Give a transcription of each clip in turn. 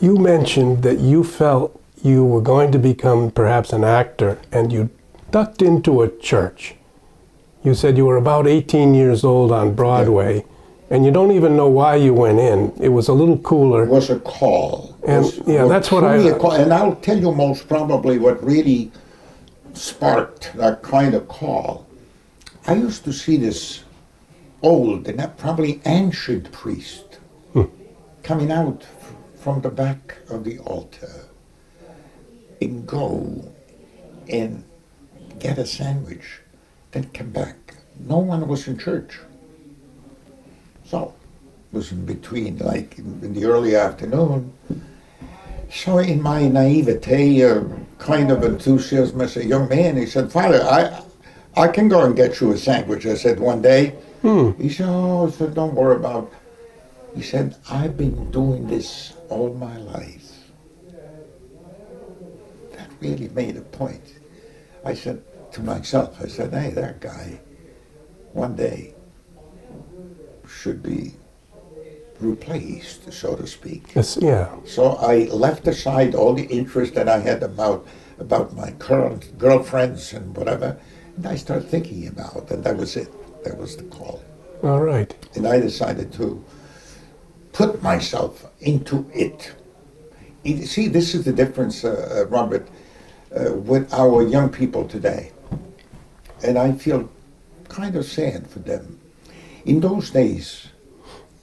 You mentioned that you felt you were going to become perhaps an actor, and you ducked into a church. You said you were about 18 years old on Broadway, and you don't even know why you went in. It was a little cooler. It was a call. And that's what And I'll tell you most probably what really sparked that kind of call. I used to see this old and probably ancient priest coming out from the back of the altar and go and get a sandwich, then come back. No one was in church. So it was in between, like in the early afternoon. So in my naivete, kind of enthusiasm as a young man, he said, "Father, I can go and get you a sandwich," I said one day. He said, "Oh," I said, "don't worry about it." He said, "I've been doing this all my life." That really made a point. I said to myself, I said, "Hey, that guy, one day, should be replaced, so to speak." Yes, yeah. So I left aside all the interest that I had about my current girlfriends and whatever, and I started thinking about, and that was it. That was the call. All right. And I decided to put myself into it. You see, this is the difference, Robert, with our young people today. And I feel kind of sad for them. In those days,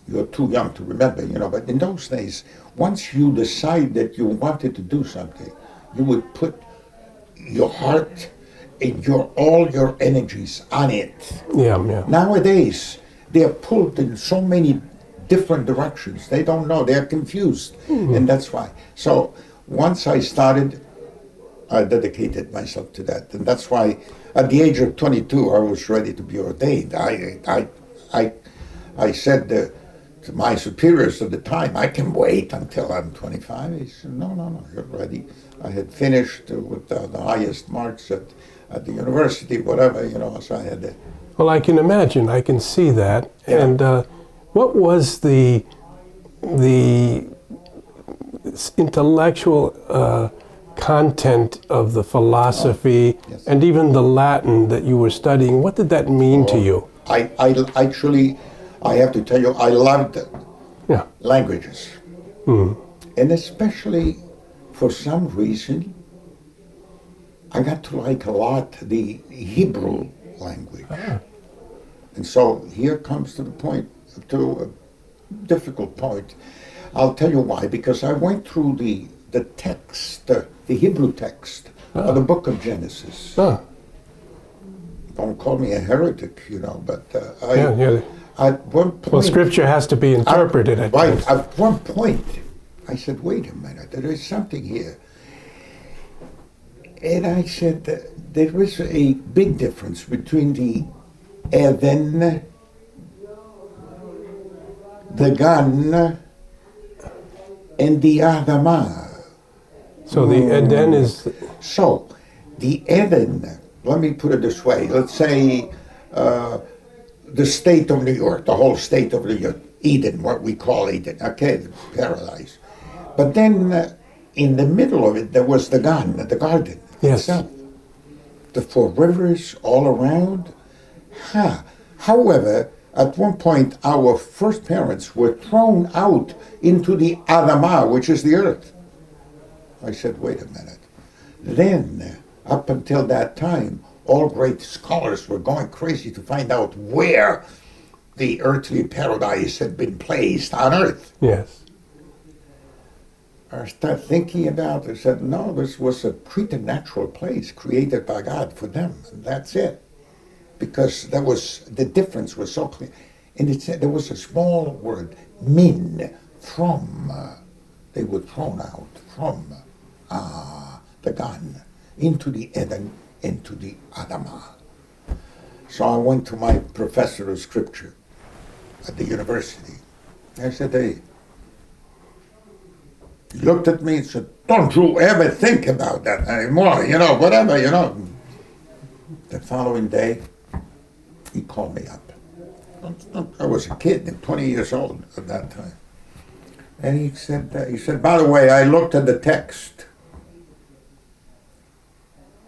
you're too young to remember, but in those days, once you decide that you wanted to do something, you would put your heart and all your energies on it. Yeah, yeah. Nowadays, they're pulled in so many different directions. They don't know, they're confused, and that's why. So once I started, I dedicated myself to that, and that's why at the age of 22, I was ready to be ordained. I said to my superiors at the time, "I can wait until I'm 25. He said, no, you're ready. I had finished with the highest marks at the university, whatever, so I had to. Well, I can imagine. I can see that. Yeah. And what was the intellectual content of the philosophy Yes. and even the Latin that you were studying? What did that mean to you? I actually, I have to tell you, I loved languages. And especially, for some reason, I got to like a lot the Hebrew language. And so here comes to a difficult point. I'll tell you why, because I went through the text, the Hebrew text of the book of Genesis. Don't call me a heretic, but at one point... Well, Scripture has to be interpreted. At one point, I said, wait a minute, there is something here. And I said, there is a big difference between the Eden, the Gan, and the Adamah. So the Eden is... So, the Eden, let me put it this way. Let's say the state of New York, the whole state of New York, Eden, what we call Eden, okay, paradise. But then in the middle of it, there was the Gan, the garden itself. The 4 rivers all around. However, at one point, our first parents were thrown out into the Adamah, which is the earth. I said, wait a minute. Then, up until that time, all great scholars were going crazy to find out where the earthly paradise had been placed on earth. Yes. I started thinking about it. I said, no, this was a preternatural place created by God for them, and that's it. Because the difference was so clear. And it said there was a small word, min, from. They were thrown out from the Gan into the Eden, into the Adamah. So I went to my professor of scripture at the university. I said, hey, he looked at me and said, don't you ever think about that anymore, whatever. The following day, he called me up. I was a kid, 20 years old at that time. And he said, by the way, I looked at the text.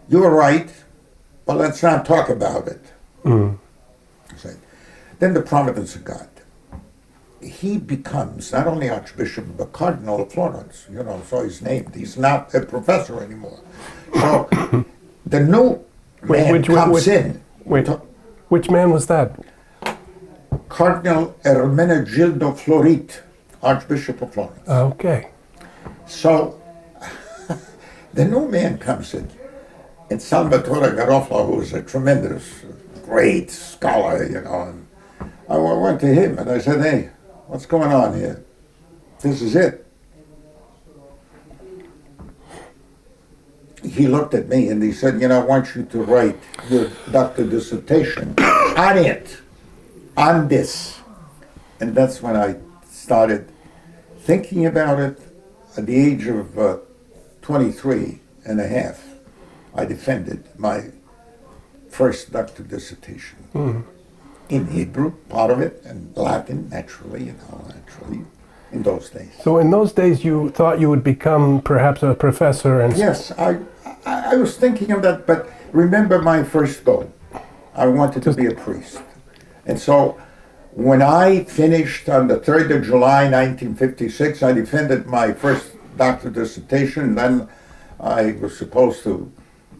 You were right, but let's not talk about it. Mm. I said, then the providence of God. He becomes not only Archbishop, but Cardinal of Florence, so he's named. He's not a professor anymore. So the new man comes in. Which man was that? Cardinal Ermenegildo Florit, Archbishop of Florence. Okay. So the new man comes in, and Salvatore Garofalo, who was a tremendous, great scholar, and I went to him and I said, hey, what's going on here? This is it. He looked at me and he said, I want you to write your doctoral dissertation on it, on this. And that's when I started thinking about it. At the age of 23 and a half, I defended my first doctoral dissertation. In Hebrew, part of it, and Latin, naturally, in those days. So in those days, you thought you would become perhaps a professor? And yes, I was thinking of that, but remember my first goal. I wanted to be a priest. And so when I finished on the 3rd of July, 1956, I defended my first doctoral dissertation. Then I was supposed to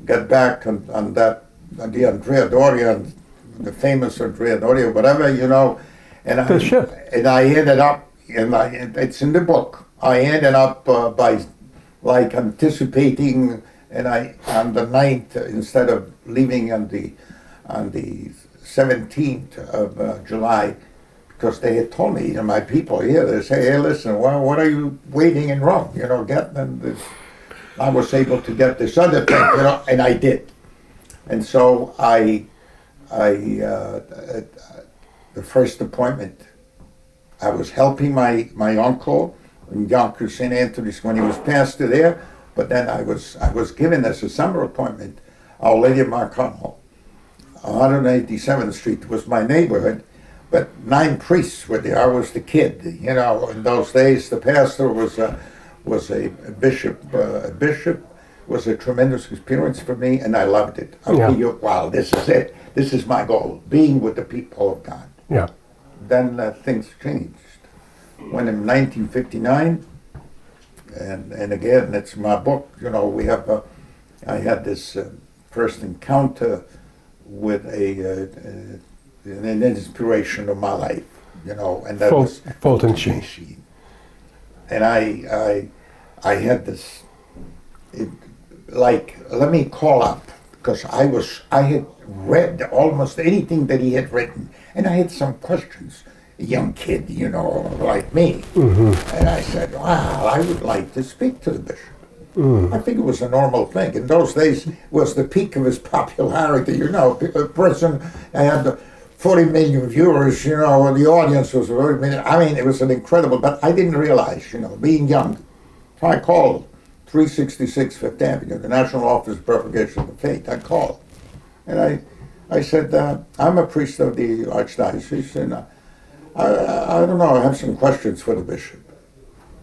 get back on the Andrea Doria, the famous Andrea Doria, whatever, and I ended up, it's in the book, I ended up by anticipating, and on the 9th, instead of leaving on the 17th of July, because they had told me, my people here, they say, hey, listen, what are you waiting in Rome? I was able to get this other thing, and I did. And so the first appointment, I was helping my uncle in Yonkers, St. Anthony's, when he was pastor there, but then I was given as a summer appointment, Our Lady of Mount Carmel, 187th Street was my neighborhood, but 9 priests were there. I was the kid, in those days. The pastor was a bishop. A bishop was a tremendous experience for me, and I loved it. I figured, wow, this is it. This is my goal, being with the people of God. Yeah. Then things changed. When in 1959, and again, it's my book, I had this first encounter with an inspiration of my life, and that was Fulton Sheen. And I had this, let me call up, because I had read almost anything that he had written, and I had some questions. A young kid, like me. Mm-hmm. And I said, wow, I would like to speak to the bishop. I think it was a normal thing. In those days, it was the peak of his popularity, a person had 40 million viewers, and the audience was 40 million. I mean, it was an incredible, but I didn't realize, being young. So I called 366 Fifth Avenue, the National Office of Propagation of the Faith. I called. And I said, I'm a priest of the Archdiocese, and I don't know, I have some questions for the bishop.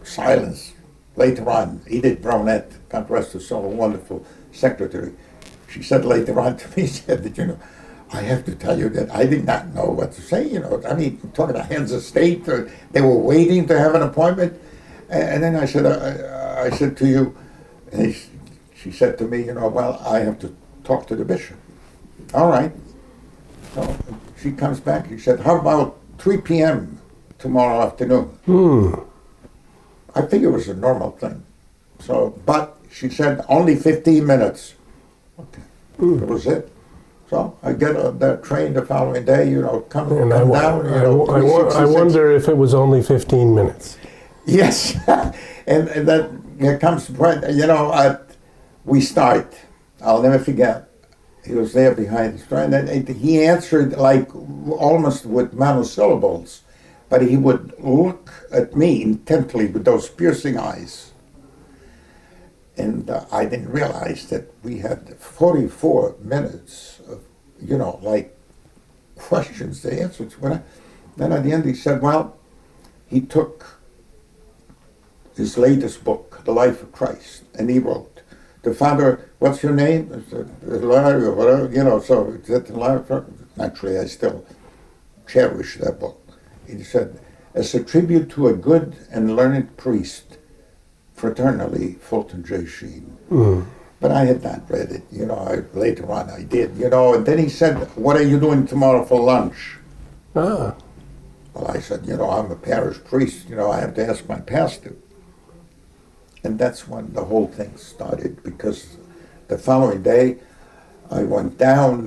Silence. Later on, Edith Brownette, God rest her soul, a wonderful secretary, she said later on to me, said that, I have to tell you that I did not know what to say, I mean, talking about heads of state, they were waiting to have an appointment. And then I said to you, and she said to me, well, I have to talk to the bishop. All right. So she comes back, she said, how about 3 p.m. tomorrow afternoon? I think it was a normal thing. So, but she said only 15 minutes. Okay, that was it. So I get on the train the following day, come down. I wonder if it was only 15 minutes. Yes, and then it comes to the point, we start. I'll never forget. He was there behind the screen, and he answered almost with monosyllables, but he would look at me intently with those piercing eyes. And I didn't realize that we had 44 minutes of, questions to answer. Then at the end he said, well, he took his latest book, The Life of Christ, and he wrote, "The Father, what's your name?" I said, "Hilary," or whatever, you know. So naturally, I still cherish that book. He said, "As a tribute to a good and learned priest, fraternally, Fulton J. Sheen." But I had not read it, you know. Later on, I did, you know. And then he said, "What are you doing tomorrow for lunch?" Ah. Well, I said, "You know, I'm a parish priest. You know, I have to ask my pastor." And that's when the whole thing started, because the following day I went down.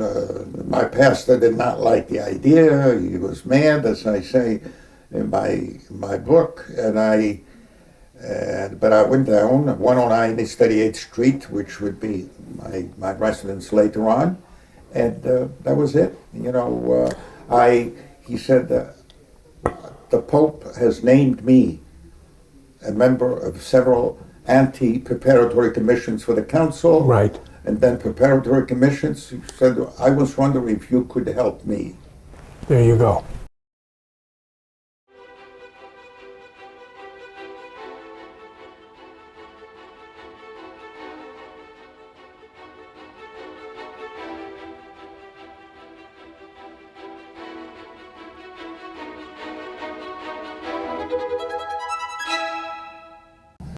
My pastor did not like the idea. He was mad, as I say in my book. But I went down 109 East 38th Street, which would be my residence later on. And that was it. You know, he said, "The Pope has named me a member of several anti-preparatory commissions for the council." Right. And then preparatory commissions. He said, "I was wondering if you could help me." There you go.